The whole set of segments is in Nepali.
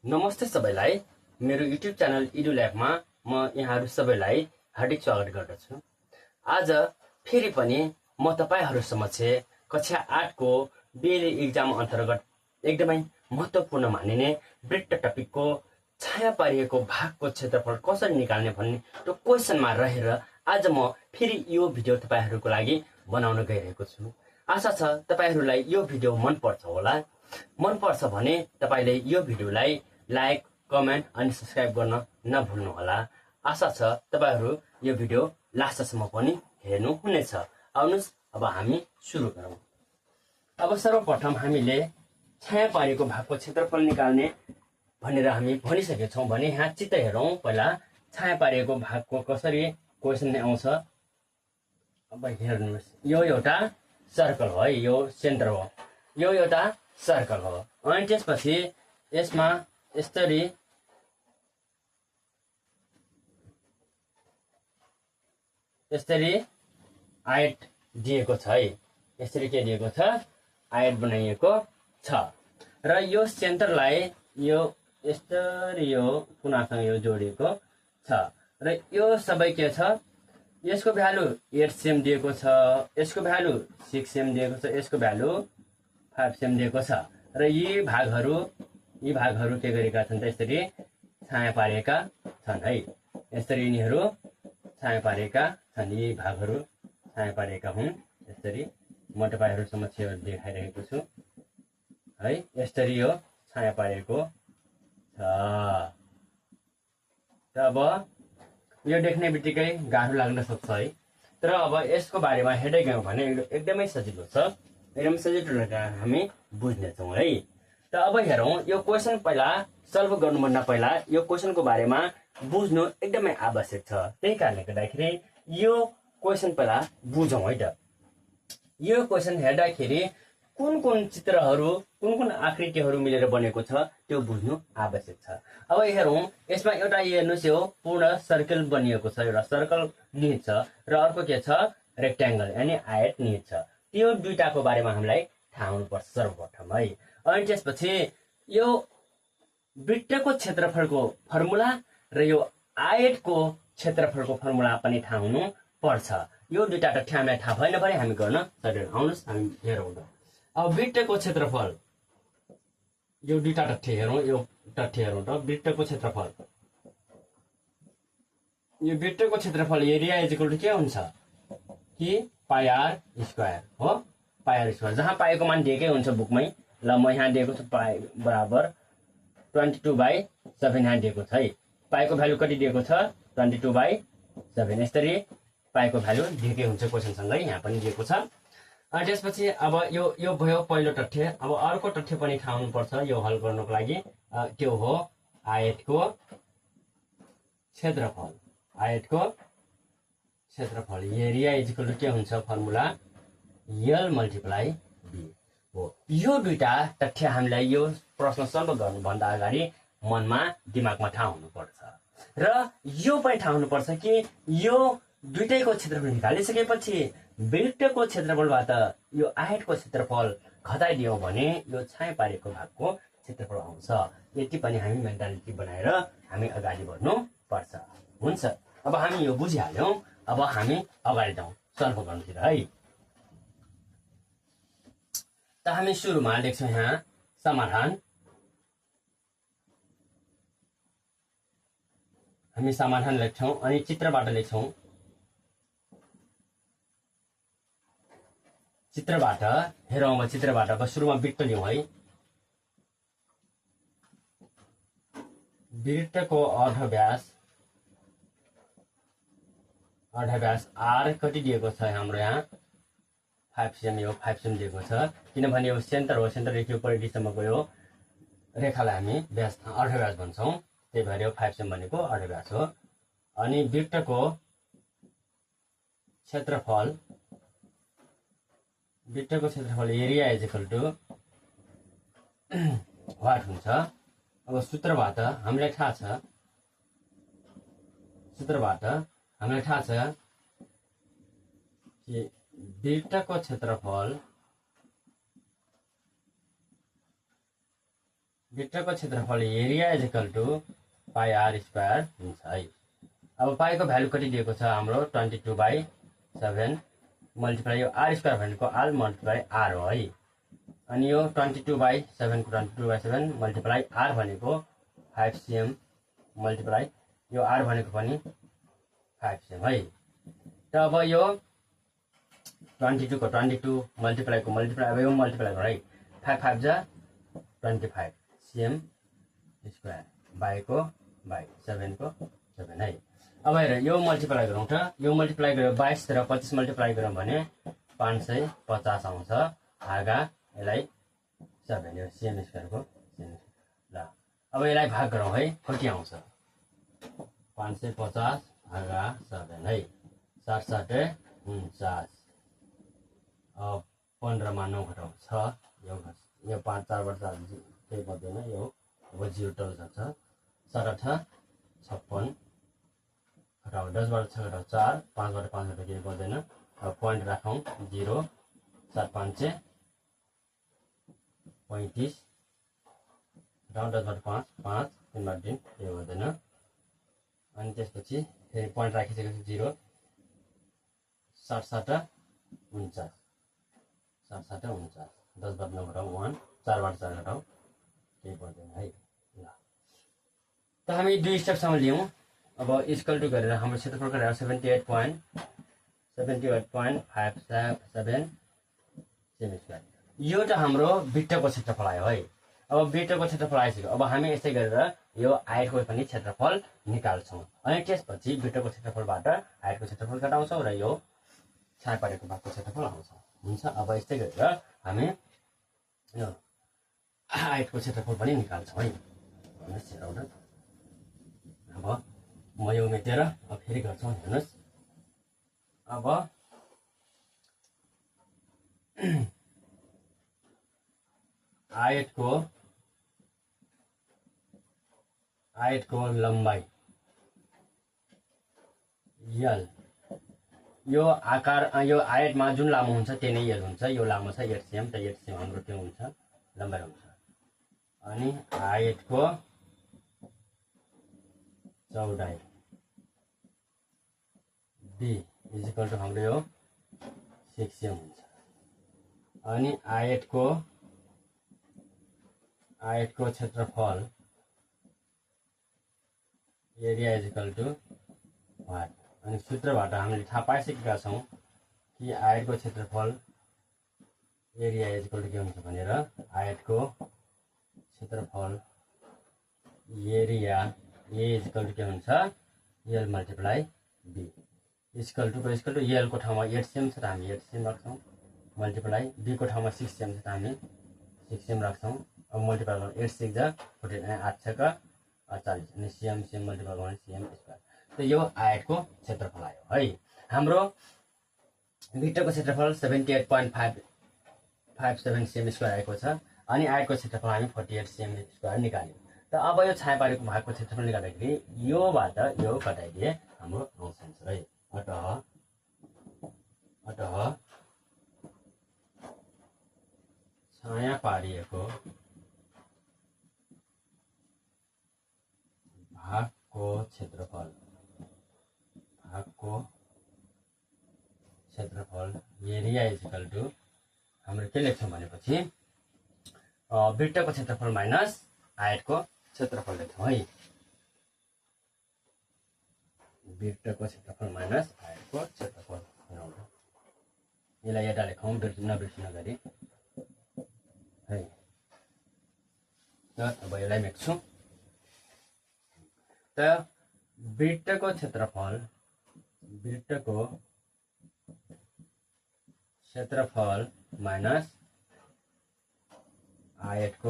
नमस्ते सबैलाई। मेरो युट्युब च्यानल इडु ल्याबमा म यहाँहरू सबैलाई हार्दिक स्वागत गर्दछु। आज फेरि पनि म तपाईहरू समक्ष कक्षा 8 को बिएलई एक्जाम अन्तर्गत एकदमै महत्त्वपूर्ण मानिने वृत्त टपिकको छाया पारिएको भागको क्षेत्रफल कसरी निकाल्ने भन्ने त्यो क्वेशनमा रहेर आज म फेरि यो भिडियो तपाईहरूको लागि बनाउन गइरहेको छु। आशा छ तपाईहरूलाई यो भिडियो मन पर्छ होला। मन पर्छ भने तपाईले यो भिडियोलाई लाइक, कमेन्ट अनि सब्स्क्राइब गर्न नभुल्नुहोला। आशा छ तपाईहरू यो भिडियो लास्टसम्म पनि हेर्नु हुनेछ। आउनुहोस् अब हामी सुरु गरौँ। अब सर्वप्रथम हामीले छाया पारेको भागको क्षेत्रफल निकाल्ने भनेर हामी भनिसकेका छौँ भने यहाँ चित्र हेरौँ। पहिला छाया पारेको भागको कसरी क्वेशन आउँछ। अब हेर्नुहोस्, यो एउटा सर्कल हो है, यो सेन्टर हो, यो एउटा सर्कल हो। अनि त्यसपछि यसमा यसरी आयत दिएको छ है। यसरी के दिएको छ? आयत बनाइएको छ र यो सेन्टरलाई यो यसरी यो कुनासँग यो जोडिएको छ र यो सबै के छ? यसको भ्यालु 8 सेम दिएको छ, यसको भ्यालु 6 सेम दिएको छ, यसको भ्यालु 5 सेम दिएको छ र यी भागहरू के गरेका छन् त यसरी छाया पारेका छन् है। यसरी यिनीहरू छाया पारेका छन्, यी भागहरू छाया पारेका हुन्। यसरी म तपाईहरू समक्ष देखाइरहेको छु है। यसरी यो छाया पारेको छ। अब यो देख्ने बित्तिकै गाह्रो लाग्न सक्छ है, तर अब यसको बारेमा हेर्दै गयौँ भने एकदमै सजिलो छ। एकदमै सजिलो हामी बुझ्नेछौँ है। त अब हेरौँ, यो क्वेशन पहिला सल्भ गर्नुभन्दा पहिला यो क्वेशनको बारेमा बुझ्नु एकदमै आवश्यक छ। त्यही कारणले गर्दाखेरि यो क्वेशन पहिला बुझौँ है त। यो क्वेशन हेर्दाखेरि कुन कुन चित्रहरू, कुन कुन आकृतिहरू मिलेर बनेको छ त्यो बुझ्नु आवश्यक छ। अब हेरौँ, यसमा एउटा हेर्नुहोस्, यो पूर्ण सर्कल बनिएको छ, एउटा सर्कल निहित छ र अर्को के छ? रेक्ट्याङ्गल यानि आयत निहित छ। त्यो दुईटाको बारेमा हामीलाई थाहा हुनुपर्छ सर्वप्रथम है। अनि त्यसपछि यो वृत्तको क्षेत्रफलको फर्मुला र यो आयतको क्षेत्रफलको फर्मुला पनि थाहा हुनु पर्छ। यो दुईटा तथ्य हामीलाई थाहा भएन भने हामी गर्न सक्दैनौँ। आउनुहोस् हामी हेरौँ त। अब वृत्तको क्षेत्रफल, यो दुईटा तथ्य हेरौँ, यो तथ्य हेरौँ त। वृत्तको क्षेत्रफल, यो वृत्तको क्षेत्रफल एरिया इज इक्वल टु के हुन्छ कि पाई आर स्क्वायर हो, पाई आर स्क्वायर। जहाँ पाएको मान दिएकै हुन्छ बुकमै। ल म यहाँ दिएको छु पाई बराबर 22/7 यहाँ दिएको छ है। पाईको भ्यालु कति दिएको छ? 22/7। यसरी पाईको भ्यालु दिएकै हुन्छ क्वेशनसँगै, यहाँ पनि दिएको छ। अनि त्यसपछि अब यो भयो पहिलो तथ्य। अब अर्को तथ्य पनि थाहा हुनुपर्छ यो हल गर्नको लागि। त्यो हो आयतको क्षेत्रफल। आयतको क्षेत्रफल एरिया इज इक्वल टु के हुन्छ? फर्मुला L मल्टिप्लाई B हो। यो दुईटा तथ्य हामीलाई यो प्रश्न सल्भ गर्नुभन्दा अगाडि मनमा, दिमागमा थाहा हुनुपर्छ र यो पनि थाहा हुनुपर्छ कि यो दुईटैको क्षेत्रफल निकालिसकेपछि वृत्तको क्षेत्रफलबाट यो आयतको क्षेत्रफल घटाइदियौँ भने यो छाया पारेको भागको क्षेत्रफल आउँछ। यति पनि हामी मेन्टालिटी बनाएर हामी अगाडि बढ्नु पर्छ। हुन्छ, अब हामी यो बुझिहाल्यौँ। अब हामी अगाडि जाउँ सल्भ गर्नुतिर है। त हामी सुरुमा लेख्छौँ यहाँ समाधान। हामी समाधान लेख्छौँ अनि चित्रबाट लेख्छौँ। चित्रबाट हेरौँ। अब चित्रबाट अब सुरुमा वृत्त लिउँ है। वृत्तको अर्धव्यास आर कति दिएको छ हाम्रो यहाँ? 5 सेम। यो 5 सेम दिएको छ किनभने यो सेन्टर हो। सेन्टरदेखि परिधिसम्मको यो रेखालाई हामी व्यास अर्धव्यास भन्छौँ। त्यही भएर यो 5 सेम भनेको अर्धव्यास हो। अनि वृत्तको क्षेत्रफल area is equal to what हुन्छ? अब सूत्रबाट हामीलाई थाहा छ कि वृत्तको क्षेत्रफल भित्रको क्षेत्रफल area is equal to pi r square हुन्छ है। अब पाईको भ्यालु कति दिएको छ हाम्रो 22/7 मल्टिप्लाई यो आर स्क्वायर भनेको आर मल्टिप्लाई आर हो है। अनि यो 22/7 को 22/7 मल्टिप्लाई आर भनेको 5 cm मल्टिप्लाई यो आर भनेको पनि 5 cm है। त अब यो 22 को 22 मल्टिप्लाई को मल्टिप्लाई अब यो मल्टिप्लाई गरौँ है। 5 5 जा 25 cm स्क्वायर बाई को बाई 7 को 7 है। अब हेर यो मल्टिप्लाई गरौँ त यो मल्टिप्लाई गऱ्यो 22 र 25 मल्टिप्लाई गरौँ भने 550 आउँछ भागा यसलाई 7 यो cm स्क्वायर को ल। अब यसलाई भाग गरौँ है कति आउँछ 550 भागा 7 है 7 7 49। 15 मा 9 घटाउ 6 यो 5 4 बाट केही बढ्दैन यो अब 0 टल जान्छ 7 8 56 घटाउ 10 बाट 6 घटाउ 4 5 बाट 5 घटाउ केही बढ्दैन। अब पोइन्ट राखौँ 0 7 5 35 घटाउ 10 बाट 5 5 3 बाट 3 केही बढ्दैन। अनि त्यसपछि फेरि पोइन्ट राखिसकेपछि 0 7 7 49 7 7 49 10 बाट 9 घटाउ 1 4 बाट 4 घटाउ केही पर्दैन है। ल त हामी दुई स्टेपसम्म लियौँ। अब इक्वल टु गरेर हाम्रो क्षेत्रफल गरेर 78.57 सेमी स्क्वायर यो त हाम्रो वृत्तको क्षेत्रफल आयो है। अब वृत्तको क्षेत्रफल आइसक्यो। अब हामी यसै गरेर यो आयतको पनि क्षेत्रफल निकाल्छौँ। अनि त्यसपछि वृत्तको क्षेत्रफलबाट आयतको क्षेत्रफल घटाउँछौँ र यो छाया पारेको भागको क्षेत्रफल आउँछ हुन्छ। अब यस्तै गरेर हामी यो आयतको क्षेत्रफल पनि निकाल्छौँ है। अब म यो मेटेर अब फेरि गर्छौँ हेर्नुहोस्। अब आयतको लम्बाइ यल यो आकार यो आयतमा जुन लामो हुन्छ त्यही नै यल हुन्छ। यो लामो छ 8 cm त 8 cm हाम्रो त्यो हुन्छ लम्बाइ हुन्छ। अनि आयतको चौडाइ बी इज इक्वल टु हाम्रो यो 6 cm हुन्छ। अनि आयतको क्षेत्रफल area is equal to what. अनि सूत्रबाट हामीले थाहा पाइसकेका छौँ कि आयतको क्षेत्रफल एरिया इज इक्वल टु के हुन्छ भनेर। आयतको क्षेत्रफल area A is equal to के हुन्छ L multiply B equal to L को ठाउँमा 8 cm छ त हामी 8 cm राख्छौँ मल्टिप्लाई बी को ठाउँमा 6 cm छ त हामी 6 cm राख्छौँ। अब मल्टिप्लाई गर्नु 8 6 जा 49 8 6 का 40 अनि cm मल्टिप्लाई गर्नु cm स्क्वायर। त यो आयतको क्षेत्रफल आयो है। हाम्रो वृत्तको क्षेत्रफल 78.57 सेमी स्क्वायर आएको छ। अनि आयतको क्षेत्रफल हामी 48 सेमी स्क्वायर निकाल्यौँ। त अब यो छाया पारेको भागको क्षेत्रफल निकाल्दाखेरि योबाट यो घटाइदिए हाम्रो आउँछ आन्सर है। अतः छाया पारिएको भागको क्षेत्रफल एरिया इज इक्वल टु हाम्रो के लेख्छौँ भनेपछि वृत्तको क्षेत्रफल माइनस आयतको क्षेत्रफल लेख्छौँ है। वृत्तको क्षेत्रफल माइनस आयतको क्षेत्रफल यसलाई यता लेखौँ नबिर्सिन गरी है। त अब यसलाई मेट्छु त वृत्तको क्षेत्रफल माइनस आयतको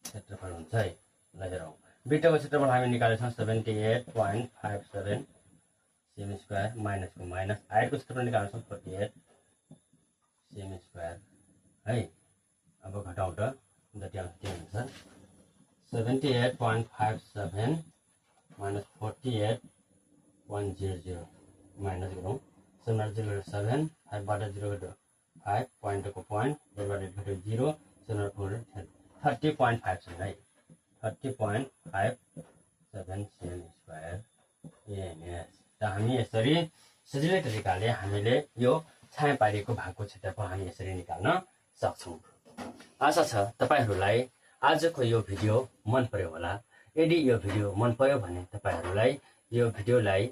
क्षेत्रफल हुन्छ है। ल हेरौँ वृत्तको क्षेत्रफल हामी निकालेछौँ 78.57 सेमी स्क्वायर माइनसको माइनस आयतको क्षेत्रफल निकालेछौँ 48 सेमी स्क्वायर है। अब घटाउँ त जति आउँछ त्यो हुन्छ 78.57 minus 48.00 minus गरौँ 7 0 7 5 बाट 0 घटाउ 5 पोइन्टको पोइन्ट डिभाइडेड बाइ 0 30.5 छ है 30.57 स्क्वायर एएनएस र हामी यसरी सजिलै तरिकाले हामीले यो छाया पारिएको भागको क्षेत्रफल हामी यसरी निकाल्न सक्छौँ। आशा छ तपाईहरूलाई आजको यो भिडियो मन पर्यो होला। यदि यो भिडियो मन पर्यो भने तपाईहरूलाई यो भिडियोलाई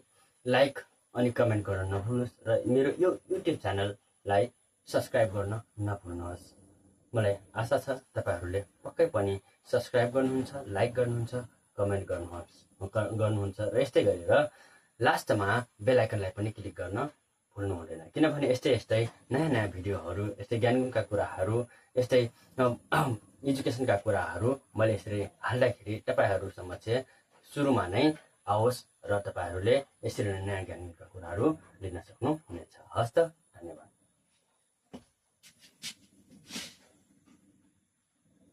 लाइक अनि कमेन्ट गर्न नभुल्नुहोस् र मेरो यो युट्युब च्यानललाई सब्स्क्राइब गर्न नभुल्नुहोस्। मलाई आशा छ तपाईहरूले पक्कै पनि सब्स्क्राइब गर्नुहुन्छ, लाइक गर्नुहुन्छ, कमेन्ट गर्नुहुन्छ र यस्तै गरेर लास्टमा बेल आइकनलाई पनि क्लिक गर्न भुल्नु हुँदैन। किनभने यस्तै नयाँ भिडियोहरू, यस्तै ज्ञानका कुराहरू, यस्तै एजुकेसनका कुराहरू मैले यसरी हाल्दाखेरि तपाईहरू समक्ष सुरुमा नै आओस् र तपाईहरूले यसरी नयाँ ज्ञानका कुराहरू लिन सक्नुहुनेछ। हस् त।